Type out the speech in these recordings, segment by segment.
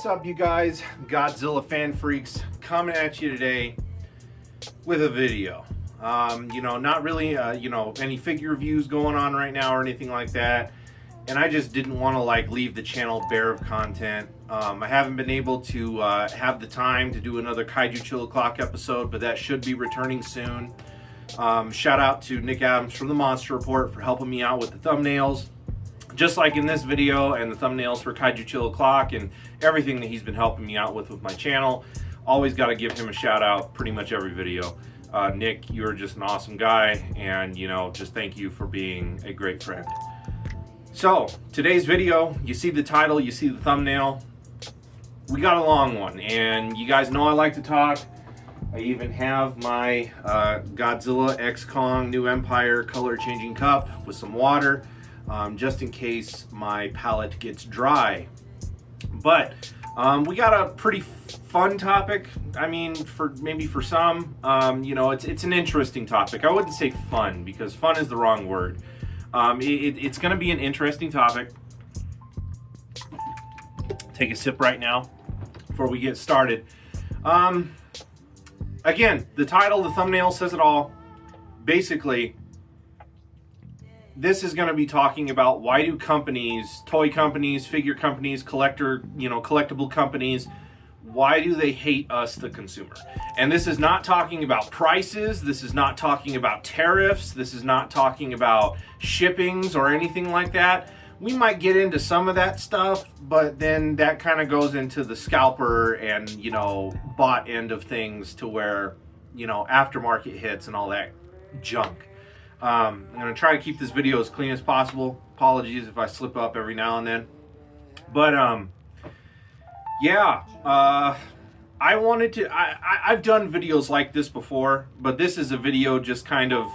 What's up, you guys? Godzilla fan freaks coming at you today with a video. Not really, any figure reviews going on right now or anything like that. And I just didn't want to leave the channel bare of content. I haven't been able to have the time to do another Kaiju Chill O'Clock episode, but that should be returning soon. Shout out to Nick Adams from the Monster Report for helping me out with the thumbnails. Just like in this video and the thumbnails for Kaiju Chill O'Clock and everything that he's been helping me out with my channel. Always got to give him a shout out pretty much every video. Nick, you're just an awesome guy, and just thank you for being a great friend. So today's video, you see the title, you see the thumbnail. We got a long one, and you guys know I like to talk. I even have my Godzilla X Kong New Empire color changing cup with some water. Just in case my palate gets dry. But we got a pretty fun topic. I mean, for some, it's an interesting topic. I wouldn't say fun, because fun is the wrong word. It's going to be an interesting topic. Take a sip right now before we get started. Again, the title, the thumbnail says it all. Basically, this is going to be talking about why do companies, toy companies, figure companies, collectible companies, why do they hate us, the consumer? And this is not talking about prices. This is not talking about tariffs. This is not talking about shippings or anything like that. We might get into some of that stuff, but then that kind of goes into the scalper and, bot end of things to where, aftermarket hits and all that junk. I'm going to try to keep this video as clean as possible. Apologies if I slip up every now and then. But, I've done videos like this before, but this is a video just kind of,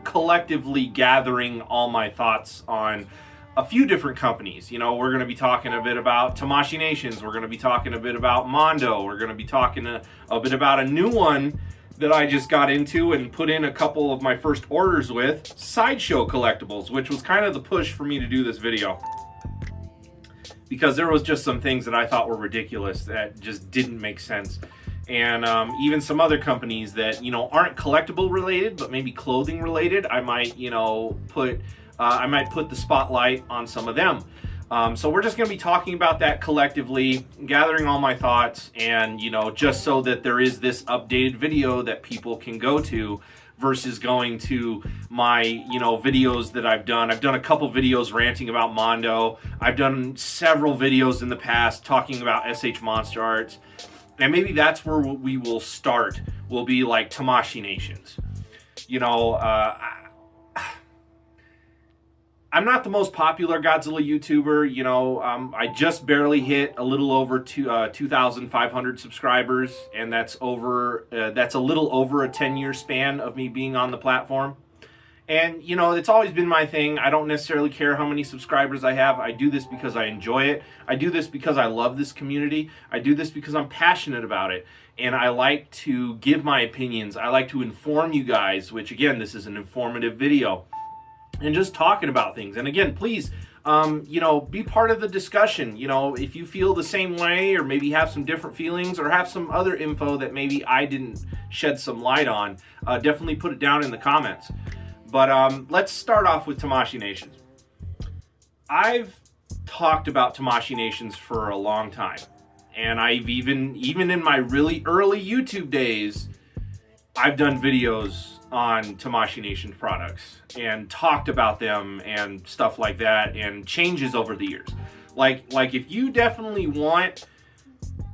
collectively gathering all my thoughts on a few different companies. We're going to be talking a bit about Tamashii Nations. We're going to be talking a bit about Mondo. We're going to be talking a bit about a new one that I just got into and put in a couple of my first orders with, Sideshow Collectibles, which was kind of the push for me to do this video. Because there was just some things that I thought were ridiculous that just didn't make sense. And even some other companies that, aren't collectible related, but maybe clothing related, I might, put the spotlight on some of them. So we're just going to be talking about that collectively, gathering all my thoughts, and, just so that there is this updated video that people can go to versus going to my, videos that I've done. I've done a couple videos ranting about Mondo. I've done several videos in the past talking about SH Monster Arts. And maybe that's where we will start, will be like Tamashii Nations. I'm not the most popular Godzilla YouTuber, I just barely hit a little over 2,500 subscribers, and that's a little over a 10-year span of me being on the platform. And, it's always been my thing. I don't necessarily care how many subscribers I have. I do this because I enjoy it. I do this because I love this community. I do this because I'm passionate about it. And I like to give my opinions. I like to inform you guys, which, again, this is an informative video. And just talking about things. And again, please, be part of the discussion. If you feel the same way, or maybe have some different feelings, or have some other info that maybe I didn't shed some light on, definitely put it down in the comments. But let's start off with Tamashii Nations. I've talked about Tamashii Nations for a long time. And I've even in my really early YouTube days, I've done videos on Tamashii Nation products and talked about them and stuff like that, and changes over the years. Like if you definitely want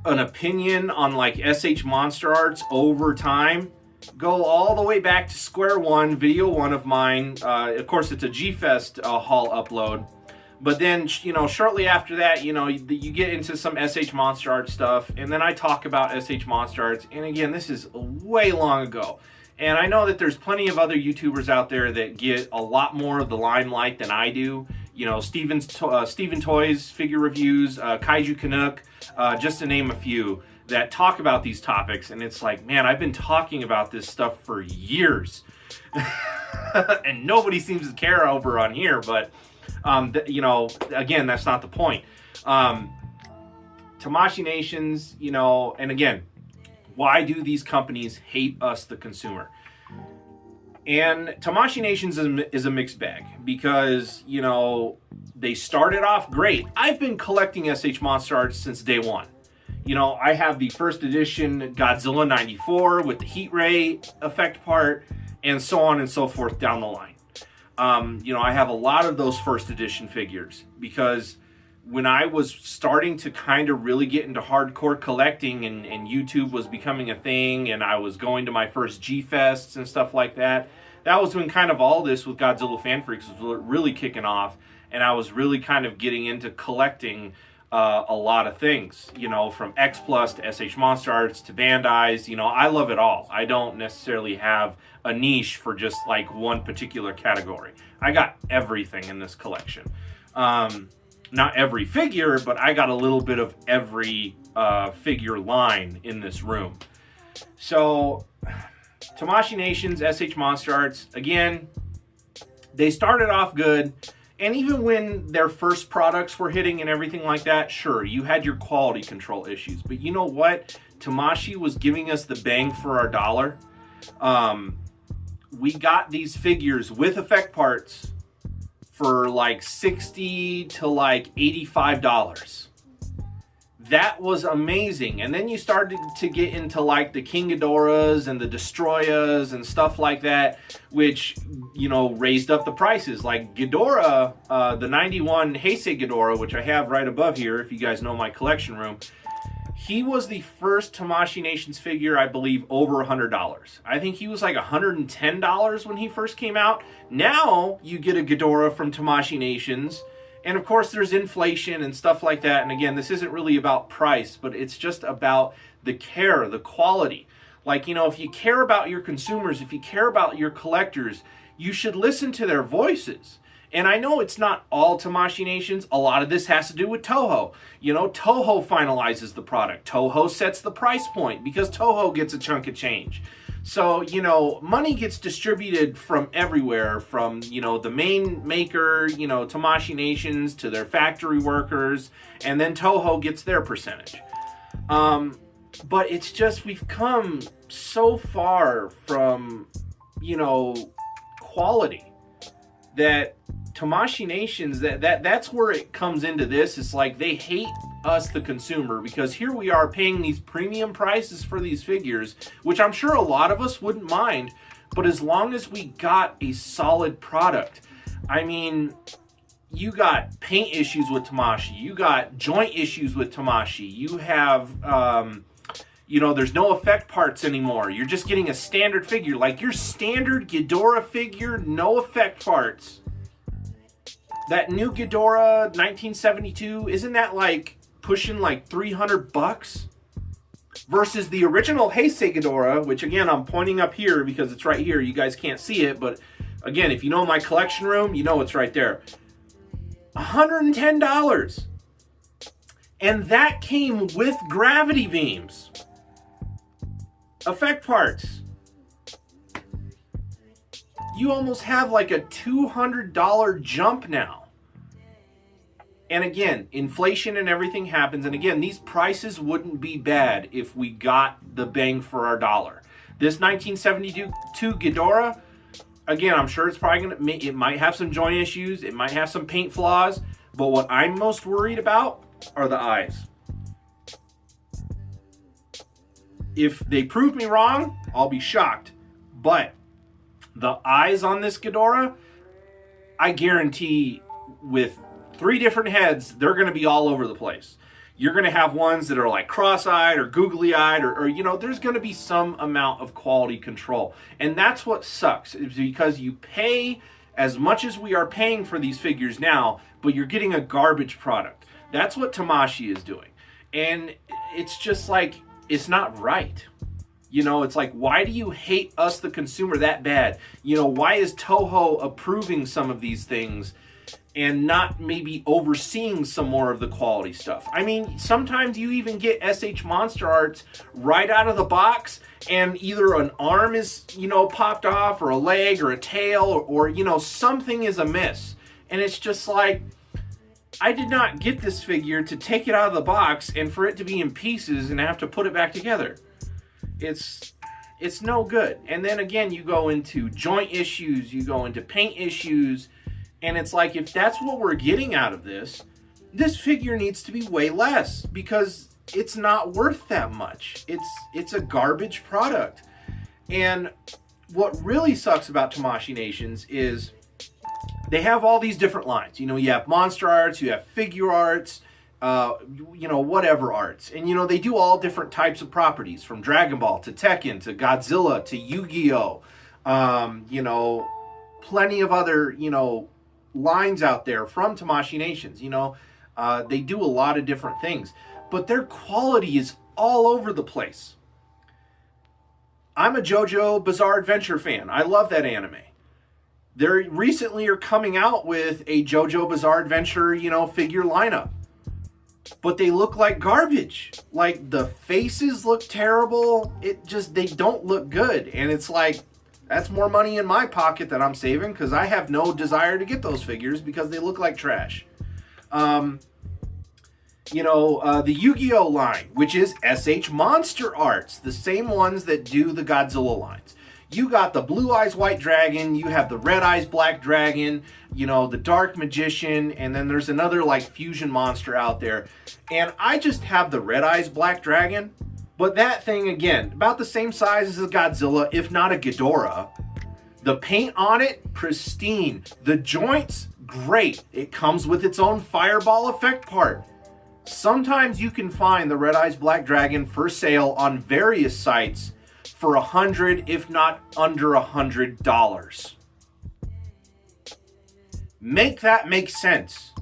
an opinion on SH Monster Arts over time, go all the way back to square one, video one of mine. Of course, it's a G-Fest haul upload. But then, shortly after that, you get into some SH Monster Arts stuff, and then I talk about SH Monster Arts. And again, this is way long ago. And I know that there's plenty of other YouTubers out there that get a lot more of the limelight than I do. Steven Toys figure reviews, Kaiju Canuck, just to name a few, that talk about these topics. And it's like, man, I've been talking about this stuff for years. And nobody seems to care over on here. But, again, that's not the point. Tamashii Nations, you know, and again, why do these companies hate us, the consumer? And Tamashii Nations is a mixed bag because, you know, they started off great. I've been collecting SH Monster Arts since day one. You know, I have the first edition Godzilla 94 with the heat ray effect part and so on and so forth down the line. You know, I have a lot of those first edition figures because when I was starting to kind of really get into hardcore collecting and YouTube was becoming a thing and I was going to my first G-Fests and stuff like that, that was when kind of all this with Godzilla Fan Freaks was really kicking off, and I was really kind of getting into collecting a lot of things, you know, from X Plus to SH Monster Arts to Bandai's. You know, I love it all. I don't necessarily have a niche for just like one particular category. I got everything in this collection. Not every figure, but I got a little bit of every figure line in this room. So Tamashii Nations, SH Monster Arts, again, they started off good. And even when their first products were hitting and everything like that, sure, you had your quality control issues. But you know what? Tamashii was giving us the bang for our dollar. We got these figures with effect parts for like $60 to like $85. That was amazing. And then you started to get into like the King Ghidorahs and the Destroyas and stuff like that, which, you know, raised up the prices. Like Ghidorah, the 91 Heisei Ghidorah, which I have right above here, if you guys know my collection room, he was the first Tamashii Nations figure, I believe, over $100. I think he was like $110 when he first came out. Now you get a Ghidorah from Tamashii Nations, and of course there's inflation and stuff like that. And again, this isn't really about price, but it's just about the care, the quality. Like, you know, if you care about your consumers, if you care about your collectors, you should listen to their voices. And I know it's not all Tamashii Nations. A lot of this has to do with Toho. You know, Toho finalizes the product. Toho sets the price point because Toho gets a chunk of change. So, you know, money gets distributed from everywhere, from, you know, the main maker, you know, Tamashii Nations, to their factory workers, and then Toho gets their percentage. But it's just, we've come so far from, you know, quality that Tamashii Nations, that's where it comes into this. It's like they hate us, the consumer, because here we are paying these premium prices for these figures, which I'm sure a lot of us wouldn't mind, but as long as we got a solid product. I mean, you got paint issues with Tamashii, you got joint issues with Tamashii, you have, you know, there's no effect parts anymore. You're just getting a standard figure, like your standard Ghidorah figure, no effect parts. That new Ghidorah 1972, isn't that like pushing like $300 versus the original Heisei Ghidorah, which again I'm pointing up here because it's right here. You guys can't see it, but again, if you know my collection room, you know it's right there. $110, and that came with gravity beams, effect parts. You almost have like a $200 jump now. And again, inflation and everything happens. And again, these prices wouldn't be bad if we got the bang for our dollar. This 1972 Ghidorah, again, I'm sure it's probably it might have some joint issues. It might have some paint flaws. But what I'm most worried about are the eyes. If they prove me wrong, I'll be shocked. But the eyes on this Ghidorah, I guarantee with 3 different heads, they're going to be all over the place. You're going to have ones that are like cross-eyed or googly-eyed, or you know, there's going to be some amount of quality control. And that's what sucks, is because you pay as much as we are paying for these figures now, but you're getting a garbage product. That's what Tamashii is doing. And it's just like, it's not right. You know, it's like, why do you hate us, the consumer, that bad? You know, why is Toho approving some of these things and not maybe overseeing some more of the quality stuff? I mean, sometimes you even get SH Monster Arts right out of the box and either an arm is, you know, popped off, or a leg or a tail, or you know, something is amiss. And it's just like, I did not get this figure to take it out of the box and for it to be in pieces and have to put it back together. It's no good. And then again, you go into joint issues, you go into paint issues, and it's like, if that's what we're getting out of this figure needs to be way less, because it's not worth that much. It's a garbage product. And what really sucks about Tamashii Nations is they have all these different lines. You know, you have Monster Arts, you have Figure Arts, whatever arts. And, they do all different types of properties, from Dragon Ball to Tekken to Godzilla to Yu-Gi-Oh! Plenty of other, lines out there from Tamashii Nations. They do a lot of different things. But their quality is all over the place. I'm a JoJo Bizarre Adventure fan. I love that anime. They recently are coming out with a JoJo Bizarre Adventure, figure lineup. But they look like garbage. Like, the faces look terrible. They don't look good. And it's like, that's more money in my pocket that I'm saving, because I have no desire to get those figures because they look like trash. The Yu-Gi-Oh line, which is SH Monster Arts, the same ones that do the Godzilla lines. You got the Blue Eyes White Dragon, you have the Red Eyes Black Dragon, the Dark Magician, and then there's another fusion monster out there. And I just have the Red Eyes Black Dragon, but that thing, again, about the same size as a Godzilla, if not a Ghidorah. The paint on it, pristine. The joints, great. It comes with its own fireball effect part. Sometimes you can find the Red Eyes Black Dragon for sale on various sites for $100, if not under $100. Make that make sense.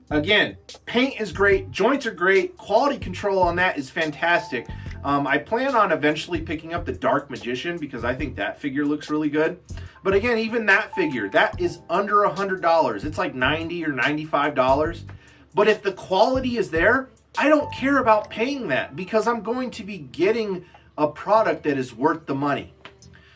Again, paint is great, joints are great, quality control on that is fantastic. I plan on eventually picking up the Dark Magician because I think that figure looks really good. But again, even that figure, that is under $100. It's like $90 or $95. But if the quality is there, I don't care about paying that, because I'm going to be getting a product that is worth the money.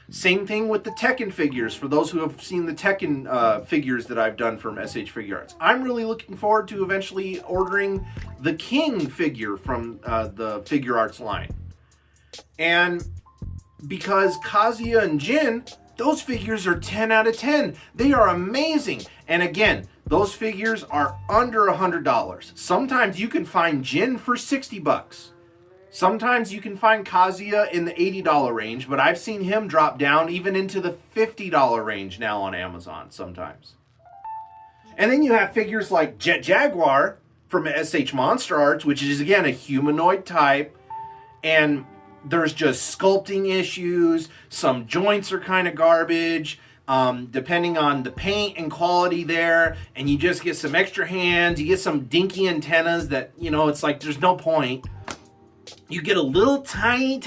Same thing with the Tekken figures, for those who have seen the Tekken figures that I've done from SH Figure Arts. I'm really looking forward to eventually ordering the King figure from the Figure Arts line. And because Kazuya and Jin, those figures are 10 out of 10. They are amazing. And again, those figures are under $100. Sometimes you can find Jin for $60. Sometimes you can find Kazuya in the $80 range, but I've seen him drop down even into the $50 range now on Amazon sometimes. And then you have figures like Jet Jaguar from SH Monster Arts, which is, again, a humanoid type. And there's just sculpting issues. Some joints are kind of garbage. Depending on the paint and quality there, and you just get some extra hands, you get some dinky antennas that, it's like there's no point. You get a little tiny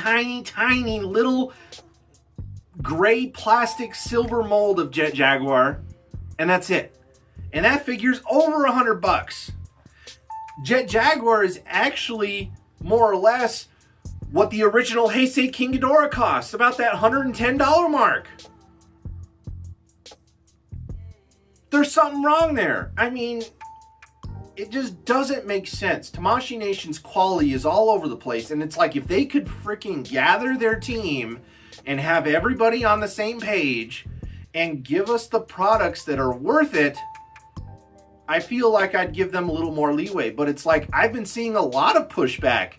little gray plastic silver mold of Jet Jaguar, and that's it. And that figure's over $100. Jet Jaguar is actually more or less what the original Heisei King Ghidorah costs, about that $110 mark. There's something wrong there. I mean, it just doesn't make sense. Tamashii Nation's quality is all over the place, and it's like, if they could freaking gather their team and have everybody on the same page and give us the products that are worth it, I feel like I'd give them a little more leeway. But it's like, I've been seeing a lot of pushback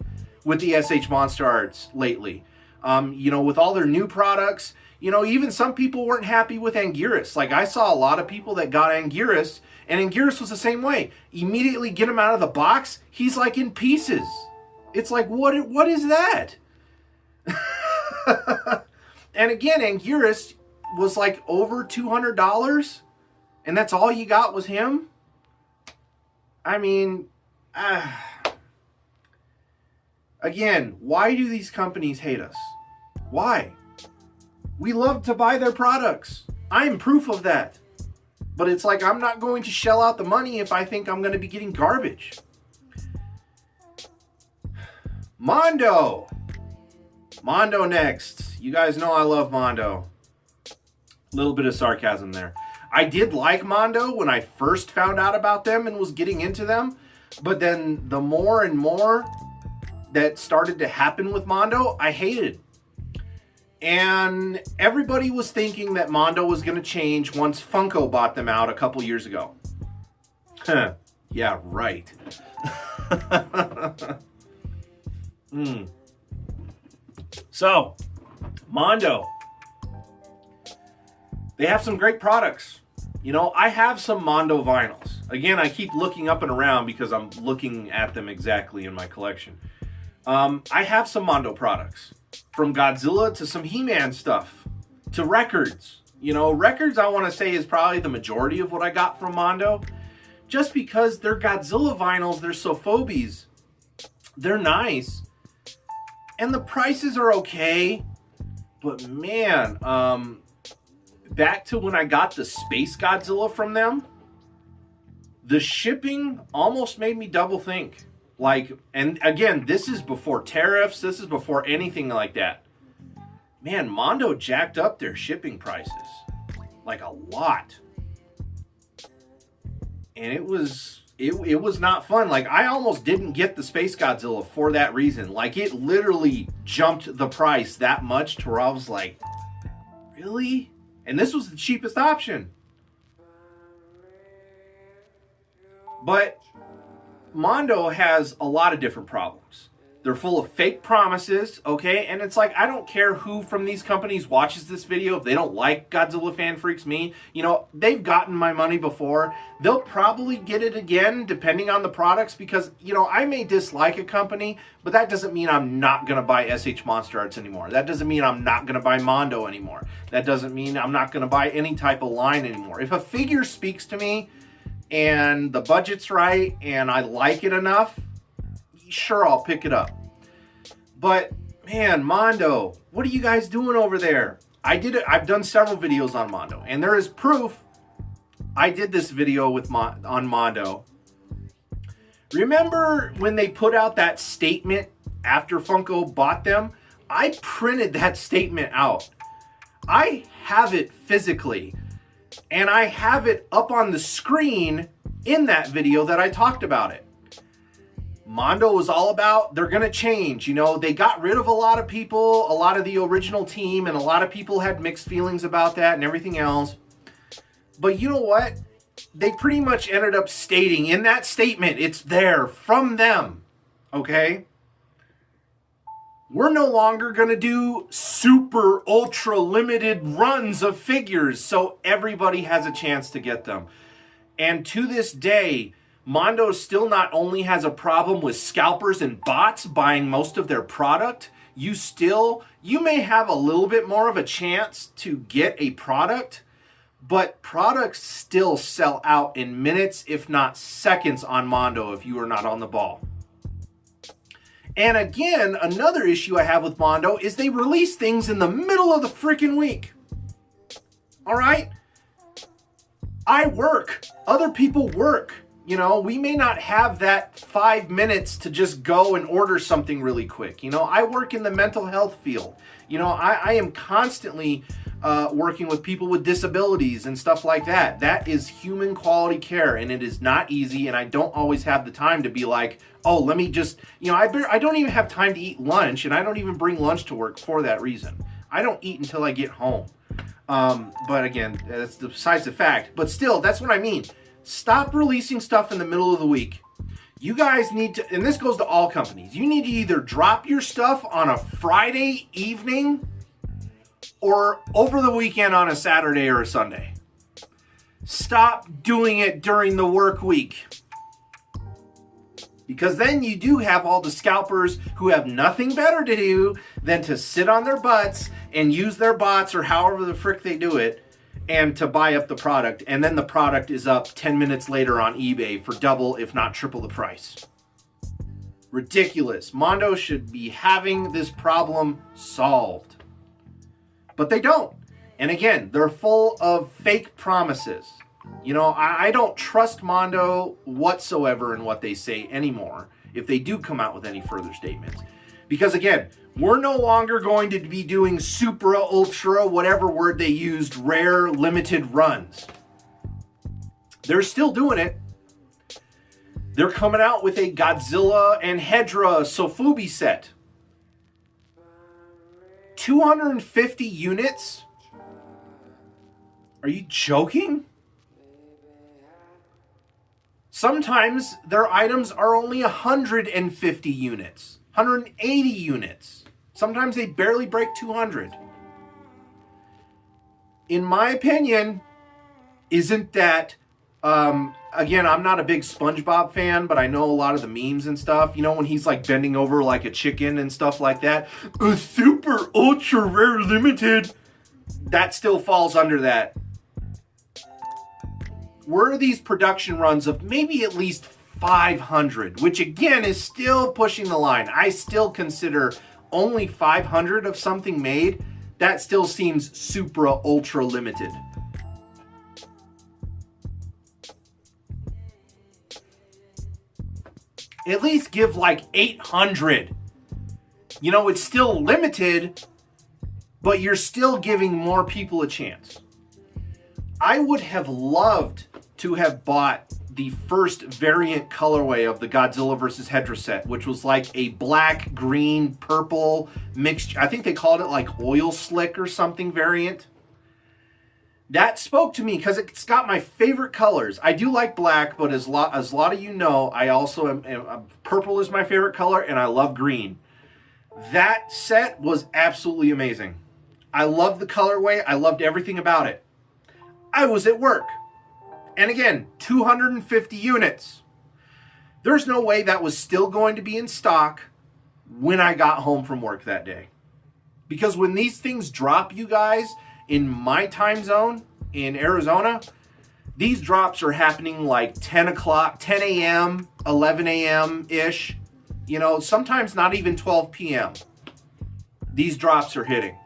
with the SH Monster Arts lately. With all their new products. Even some people weren't happy with Anguirus. Like, I saw a lot of people that got Anguirus, and Anguirus was the same way. Immediately get him out of the box, he's like in pieces. It's like, what is that? And again, Anguirus was like over $200, and that's all you got was him? I mean, again, why do these companies hate us? Why? We love to buy their products. I'm proof of that. But it's like, I'm not going to shell out the money if I think I'm going to be getting garbage. Mondo. Mondo next. You guys know I love Mondo. A little bit of sarcasm there. I did like Mondo when I first found out about them and was getting into them, but then the more and more that started to happen with Mondo, I hated. And everybody was thinking that Mondo was going to change once Funko bought them out a couple years ago. Huh. Yeah, right. So, Mondo. They have some great products. You know, I have some Mondo vinyls. Again, I keep looking up and around because I'm looking at them exactly in my collection. I have some Mondo products. From Godzilla to some He-Man stuff. To records. You know, records I want to say is probably the majority of what I got from Mondo. Just because they're Godzilla vinyls, they're Sophobies. They're nice. And the prices are okay. But man, back to when I got the Space Godzilla from them, the shipping almost made me double think. Like, and again, this is before tariffs. This is before anything like that. Man, Mondo jacked up their shipping prices. Like a lot. And it was not fun. Like, I almost didn't get the Space Godzilla for that reason. Like, it literally jumped the price that much to where I was like, really? And this was the cheapest option. But Mondo has a lot of different problems. They're full of fake promises, okay? And it's like, I don't care who from these companies watches this video. If they don't like Godzilla Fan Freaks me, you know, they've gotten my money before. They'll probably get it again, depending on the products, because, you know, I may dislike a company, but that doesn't mean I'm not going to buy SH Monster Arts anymore. That doesn't mean I'm not going to buy Mondo anymore. That doesn't mean I'm not going to buy any type of line anymore. If a figure speaks to me, and the budget's right, and I like it enough, sure, I'll pick it up. But, man, Mondo, what are you guys doing over there? I've done several videos on Mondo, and there is proof. I did this video on Mondo. Remember when they put out that statement after Funko bought them? I printed that statement out. I have it physically. And I have it up on the screen in that video that I talked about it. Mondo was all about, they're going to change. You know, they got rid of a lot of people, a lot of the original team, and a lot of people had mixed feelings about that and everything else. But you know what? They pretty much ended up stating in that statement, it's there from them. Okay? We're no longer going to do super ultra limited runs of figures so everybody has a chance to get them. And to this day, Mondo still not only has a problem with scalpers and bots buying most of their product, you may have a little bit more of a chance to get a product, but products still sell out in minutes, if not seconds on Mondo if you are not on the ball. And again, another issue I have with Mondo is they release things in the middle of the freaking week. All right? I work. Other people work. You know, we may not have that 5 minutes to just go and order something really quick. You know, I work in the mental health field. You know, I am constantly working with people with disabilities and stuff like that. That is human quality care, and it is not easy, and I don't always have the time to be like, oh, let me just, you know, I don't even have time to eat lunch, and I don't even bring lunch to work for that reason. I don't eat until I get home. But again, that's besides the fact. But still, that's what I mean. Stop releasing stuff in the middle of the week. You guys need to, and this goes to all companies, you need to either drop your stuff on a Friday evening or over the weekend on a Saturday or a Sunday. Stop doing it during the work week. Because then you do have all the scalpers who have nothing better to do than to sit on their butts and use their bots or however the frick they do it and to buy up the product. And then the product is up 10 minutes later on eBay for double, if not triple the price. Ridiculous. Mondo should be having this problem solved. But they don't. And again, they're full of fake promises. You know, I don't trust Mondo whatsoever in what they say anymore if they do come out with any further statements. Because again, we're no longer going to be doing super, ultra, whatever word they used, rare, limited runs. They're still doing it. They're coming out with a Godzilla and Hedra Sofubi set. 250 units? Are you joking? Sometimes their items are only 150 units, 180 units. Sometimes they barely break 200. In my opinion, isn't that, again, I'm not a big SpongeBob fan, but I know a lot of the memes and stuff. You know, when he's like bending over like a chicken and stuff like that. A super ultra rare limited. That still falls under that. Were these production runs of maybe at least 500, which again is still pushing the line. I still consider only 500 of something made. That still seems super ultra limited. At least give like 800. You know, it's still limited, but you're still giving more people a chance. I would have loved to have bought the first variant colorway of the Godzilla vs. Hedra set, which was like a black, green, purple mixture. I think they called it like oil slick or something variant. That spoke to me because it's got my favorite colors. I do like black, but as a lot of you know, I also am purple is my favorite color, and I love green. That set was absolutely amazing. I loved the colorway. I loved everything about it. I was at work. And again, 250 units. There's no way that was still going to be in stock when I got home from work that day. Because when these things drop, you guys, in my time zone in Arizona, these drops are happening like 10 o'clock, 10 a.m., 11 a.m.-ish. You know, sometimes not even 12 p.m. These drops are hitting.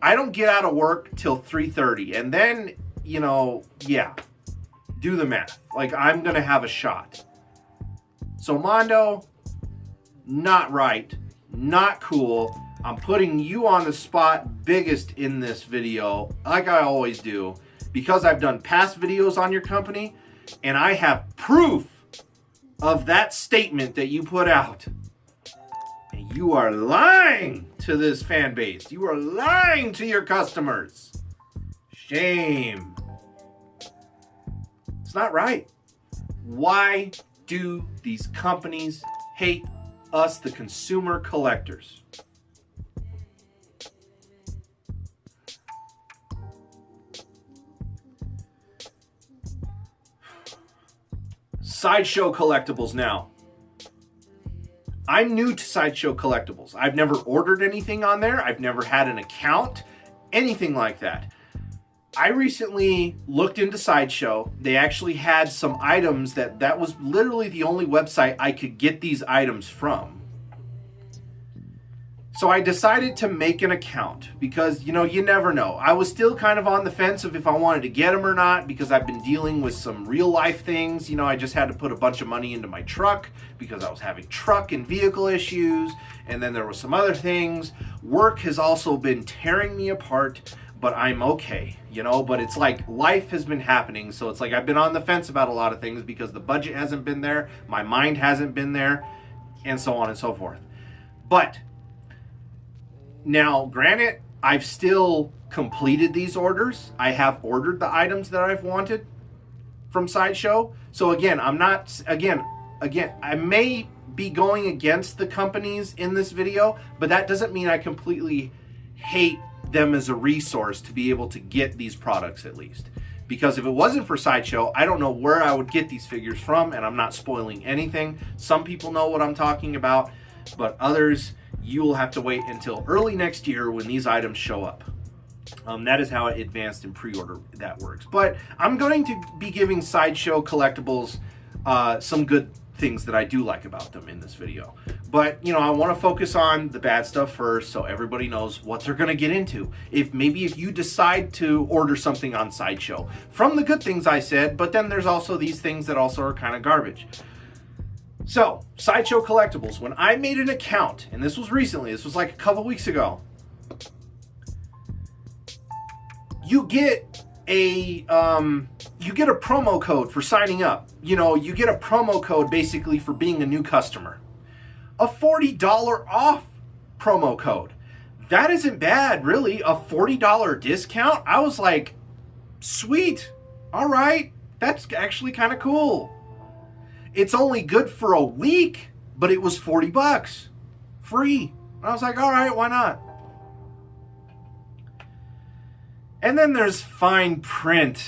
I don't get out of work till 3:30. And then, you know, yeah, do the math. Like, I'm going to have a shot. So, Mondo, not right. Not cool. I'm putting you on the spot biggest in this video, like I always do, because I've done past videos on your company, and I have proof of that statement that you put out. And you are lying to this fan base. You are lying to your customers. Shame. It's not right. Why do these companies hate us, the consumer collectors? Sideshow Collectibles now. I'm new to Sideshow Collectibles. I've never ordered anything on there. I've never had an account, anything like that. I recently looked into Sideshow. They actually had some items that was literally the only website I could get these items from. So I decided to make an account because, you know, you never know. I was still kind of on the fence of if I wanted to get them or not because I've been dealing with some real life things. You know, I just had to put a bunch of money into my truck because I was having truck and vehicle issues. And then there were some other things. Work has also been tearing me apart, but I'm okay, you know, but it's like life has been happening. So it's like I've been on the fence about a lot of things because the budget hasn't been there. My mind hasn't been there, and so on and so forth. But now, granted, I've still completed these orders. I have ordered the items that I've wanted from Sideshow. So again, I'm not, again, I may be going against the companies in this video, but that doesn't mean I completely hate them as a resource to be able to get these products at least. Because if it wasn't for Sideshow, I don't know where I would get these figures from, and I'm not spoiling anything. Some people know what I'm talking about, but others, you will have to wait until early next year when these items show up. That is how advanced and pre-order that works. But I'm going to be giving Sideshow Collectibles some good things that I do like about them in this video. But, you know, I want to focus on the bad stuff first so everybody knows what they're going to get into. If you decide to order something on Sideshow. From the good things I said, but then there's also these things that also are kind of garbage. So, Sideshow Collectibles, when I made an account, and this was recently, this was like a couple weeks ago, you get a, you you get a promo code for signing up. You get a promo code basically for being a new customer. A $40 off promo code. That isn't bad, really. A $40 discount. I was like, sweet. All right. That's actually kind of cool. It's only good for a week, but it was $40 free. I was like, all right, why not? And then there's fine print.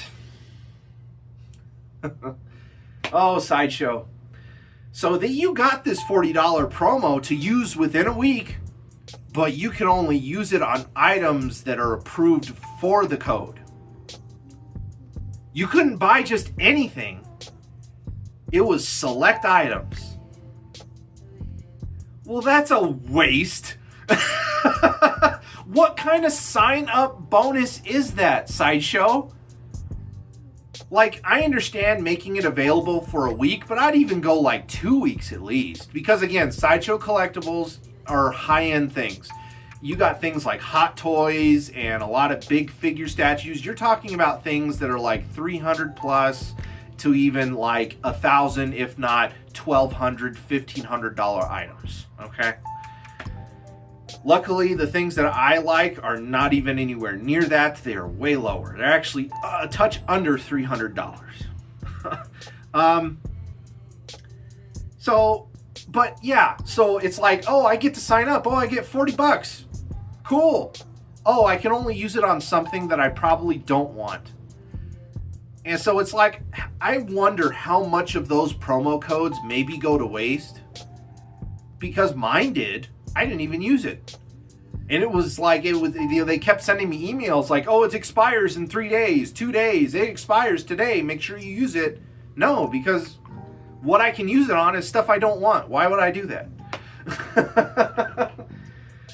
Oh, Sideshow. So that you got this $40 promo to use within a week, but you can only use it on items that are approved for the code. You couldn't buy just anything. It was select items. Well, that's a waste. What kind of sign-up bonus is that, Sideshow? Like, I understand making it available for a week, but I'd even go like 2 weeks at least. Because again, Sideshow collectibles are high-end things. You got things like Hot Toys and a lot of big figure statues. You're talking about things that are like 300 plus to even like 1,000, if not $1,200, $1,500 items, okay? Luckily, the things that I like are not even anywhere near that. They are way lower. They're actually a touch under $300. But yeah, so it's like, oh, I get to sign up. Oh, I get $40. Cool. Oh, I can only use it on something that I probably don't want. And so it's like, I wonder how much of those promo codes maybe go to waste. Because mine did. I didn't even use it. And it was like, they kept sending me emails like, oh, it expires in 3 days, 2 days. It expires today. Make sure you use it. No, because what I can use it on is stuff I don't want. Why would I do that?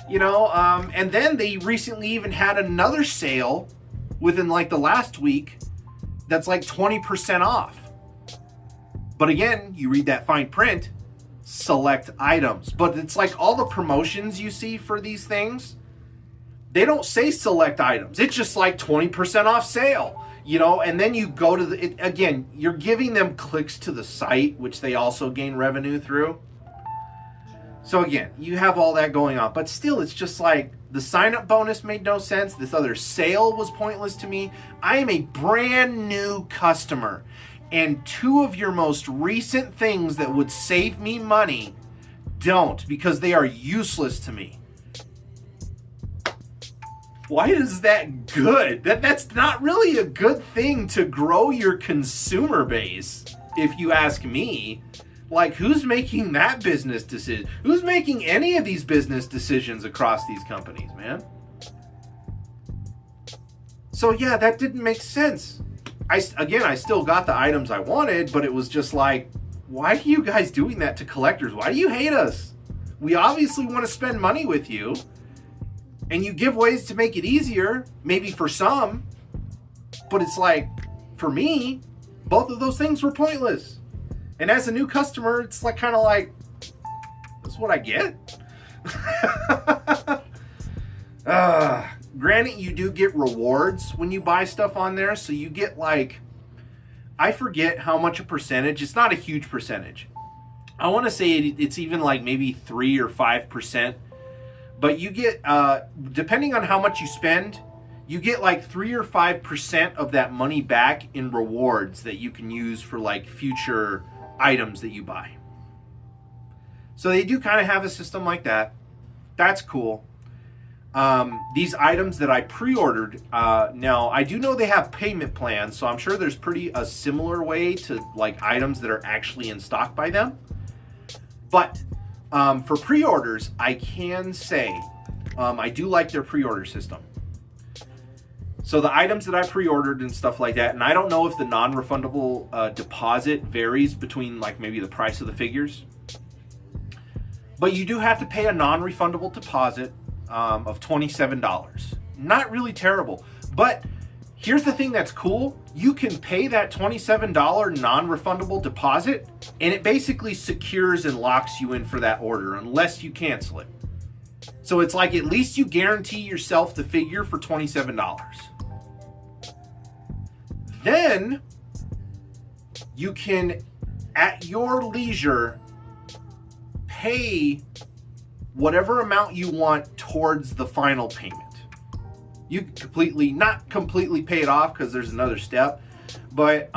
And then they recently even had another sale within like the last week that's like 20% off. But again, you read that fine print, select items. But it's like all the promotions you see for these things, they don't say select items. It's just like 20% off sale, and then you go to again, you're giving them clicks to the site, which they also gain revenue through. So again, you have all that going on, but still it's just like the sign-up bonus made no sense. This other sale was pointless to me. I am a brand new customer, and two of your most recent things that would save me money don't, because they are useless to me. Why is that good? That's not really a good thing to grow your consumer base, if you ask me. Like, who's making that business decision? Who's making any of these business decisions across these companies, man? So yeah, that didn't make sense. I still got the items I wanted, but it was just like, why are you guys doing that to collectors? Why do you hate us? We obviously want to spend money with you, and you give ways to make it easier, maybe for some, but it's like, for me, both of those things were pointless. And as a new customer, it's like kind of like, that's what I get. Granted, you do get rewards when you buy stuff on there. So you get like, I forget how much a percentage. It's not a huge percentage. I want to say it's even like maybe 3 or 5%. But you get, depending on how much you spend, you get like 3 or 5% of that money back in rewards that you can use for like future items that you buy. So they do kind of have a system like that. That's cool. These items that I pre-ordered, now I do know they have payment plans, so I'm sure there's a similar way to like items that are actually in stock by them. But for pre-orders, I can say I do like their pre-order system. So the items that I pre-ordered and stuff like that, and I don't know if the non-refundable deposit varies between like maybe the price of the figures, but you do have to pay a non-refundable deposit of $27. Not really terrible, but here's the thing that's cool. You can pay that $27 non-refundable deposit, and it basically secures and locks you in for that order unless you cancel it. So it's like at least you guarantee yourself the figure for $27. Then you can, at your leisure, pay whatever amount you want towards the final payment. You can not completely pay it off because there's another step, but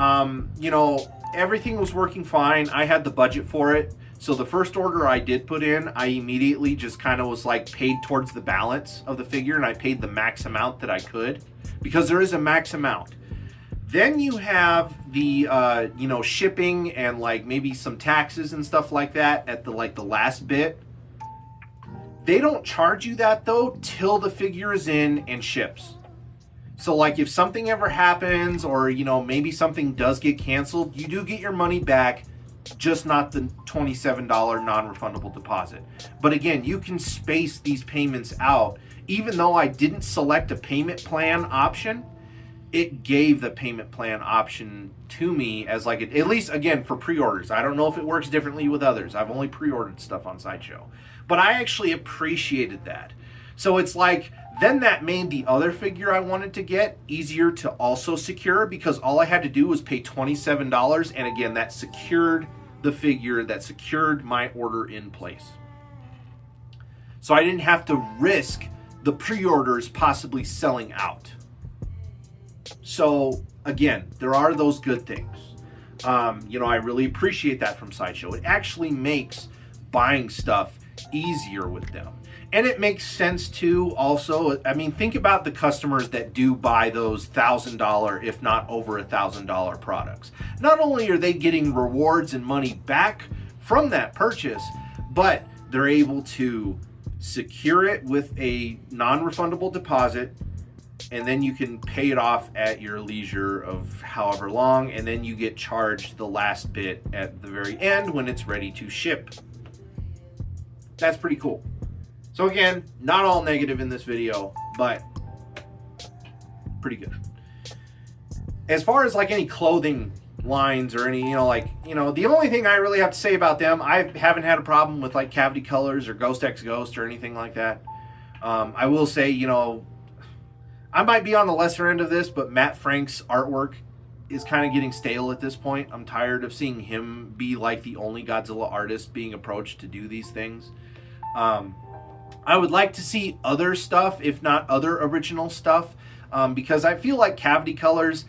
you know, everything was working fine. I had the budget for it. So the first order I did put in, I immediately just kind of was like paid towards the balance of the figure, and I paid the max amount that I could, because there is a max amount. Then you have the you know, shipping and like maybe some taxes and stuff like that at the last bit. They don't charge you that though till the figure is in and ships. So like if something ever happens, or you know, maybe something does get canceled, you do get your money back, just not the $27 non-refundable deposit. But again, you can space these payments out. Even though I didn't select a payment plan option, it gave the payment plan option to me as like, at least again for pre-orders. I don't know if it works differently with others. I've only pre-ordered stuff on Sideshow, but I actually appreciated that. So it's like, then that made the other figure I wanted to get easier to also secure, because all I had to do was pay $27, and again, that secured the figure, that secured my order in place. So I didn't have to risk the pre-orders possibly selling out. So again, there are those good things. You know, I really appreciate that from Sideshow. It actually makes buying stuff easier with them. And it makes sense too also. I mean, think about the customers that do buy those $1,000, if not over $1,000 products. Not only are they getting rewards and money back from that purchase, but they're able to secure it with a non-refundable deposit, and then you can pay it off at your leisure of however long, and then you get charged the last bit at the very end when it's ready to ship. That's pretty cool. So again, not all negative in this video, but pretty good. As far as like any clothing lines or any, you know, like, you know, the only thing I really have to say about them, I haven't had a problem with like Cavity Colors or Ghost X Ghost or anything like that. I will say, you know, I might be on the lesser end of this, but Matt Frank's artwork is kind of getting stale at this point. I'm tired of seeing him be like the only Godzilla artist being approached to do these things. I would like to see other stuff, if not other original stuff, because I feel like Cavity Colors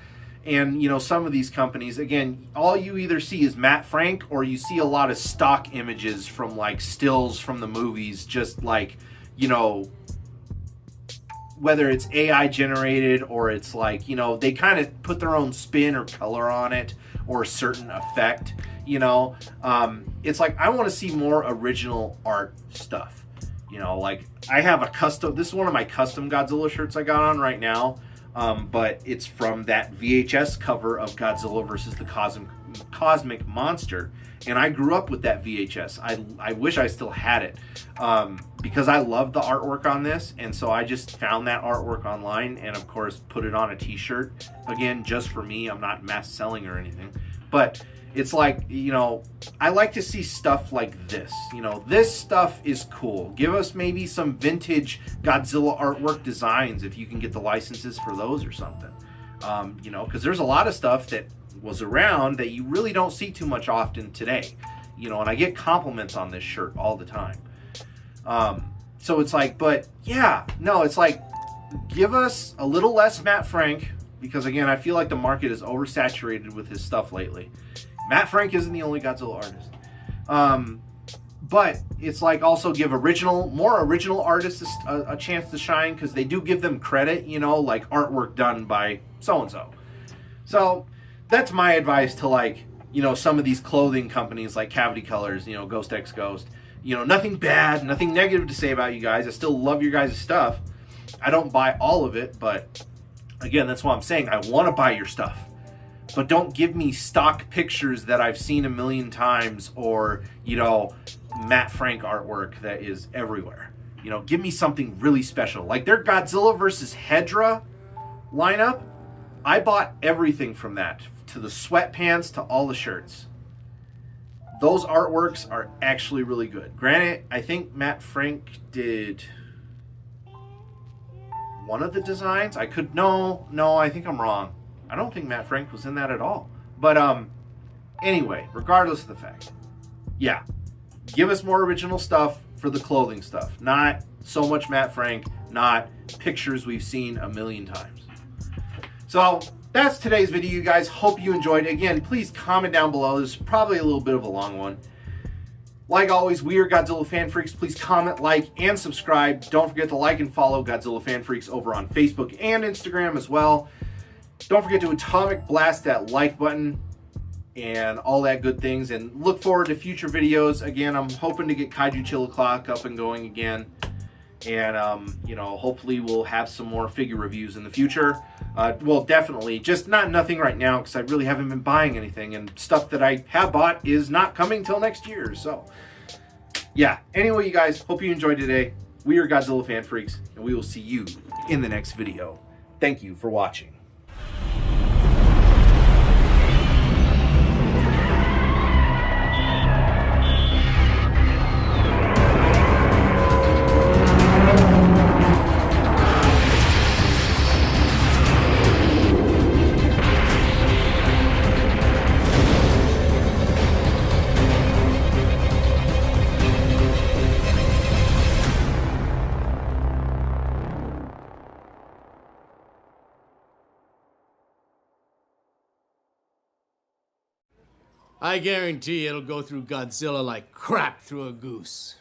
and, you know, some of these companies, again, all you either see is Matt Frank, or you see a lot of stock images from like stills from the movies, just like, you know, whether it's AI generated or it's like, you know, they kind of put their own spin or color on it or a certain effect, you know. It's like, I want to see more original art stuff. You know, like I have a custom, this is one of my custom Godzilla shirts I got on right now, but it's from that VHS cover of Godzilla versus the Cosmic Monster, and I grew up with that VHS. I wish I still had it, because I love the artwork on this, and so I just found that artwork online and of course put it on a t-shirt, again, just for me. I'm not mass selling or anything, but it's like, you know, I like to see stuff like this. You know, this stuff is cool. Give us maybe some vintage Godzilla artwork designs if you can get the licenses for those or something. You know, because there's a lot of stuff that was around that you really don't see too much often today. You know, and I get compliments on this shirt all the time. So it's like, but yeah, no, it's like, give us a little less Matt Frank, because again, I feel like the market is oversaturated with his stuff lately. Matt Frank isn't the only Godzilla artist. But it's like, also give more original artists a chance to shine, because they do give them credit, you know, like artwork done by so-and-so. So that's my advice to, like, you know, some of these clothing companies like Cavity Colors, you know, Ghost X Ghost. You know, nothing bad, nothing negative to say about you guys. I still love your guys' stuff. I don't buy all of it, but again, that's what I'm saying. I want to buy your stuff. But don't give me stock pictures that I've seen a million times, or, you know, Matt Frank artwork that is everywhere. You know, give me something really special. Like their Godzilla versus Hedra lineup, I bought everything from that, to the sweatpants, to all the shirts. Those artworks are actually really good. Granted, I think Matt Frank did one of the designs. No, I think I'm wrong. I don't think Matt Frank was in that at all. But Anyway, regardless of the fact, yeah, give us more original stuff for the clothing stuff. Not so much Matt Frank, not pictures we've seen a million times. So that's today's video, you guys. Hope you enjoyed it. Again, please comment down below. This is probably a little bit of a long one. Like always, we are Godzilla Fan Freaks. Please comment, like, and subscribe. Don't forget to like and follow Godzilla Fan Freaks over on Facebook and Instagram as well. Don't forget to atomic blast that like button and all that good things. And look forward to future videos. Again, I'm hoping to get Kaiju Chill O'Clock up and going again. And, you know, hopefully we'll have some more figure reviews in the future. Well, definitely. Just nothing right now because I really haven't been buying anything. And stuff that I have bought is not coming till next year. So, yeah. Anyway, you guys, hope you enjoyed today. We are Godzilla Fan Freaks, and we will see you in the next video. Thank you for watching. I guarantee it'll go through Godzilla like crap through a goose.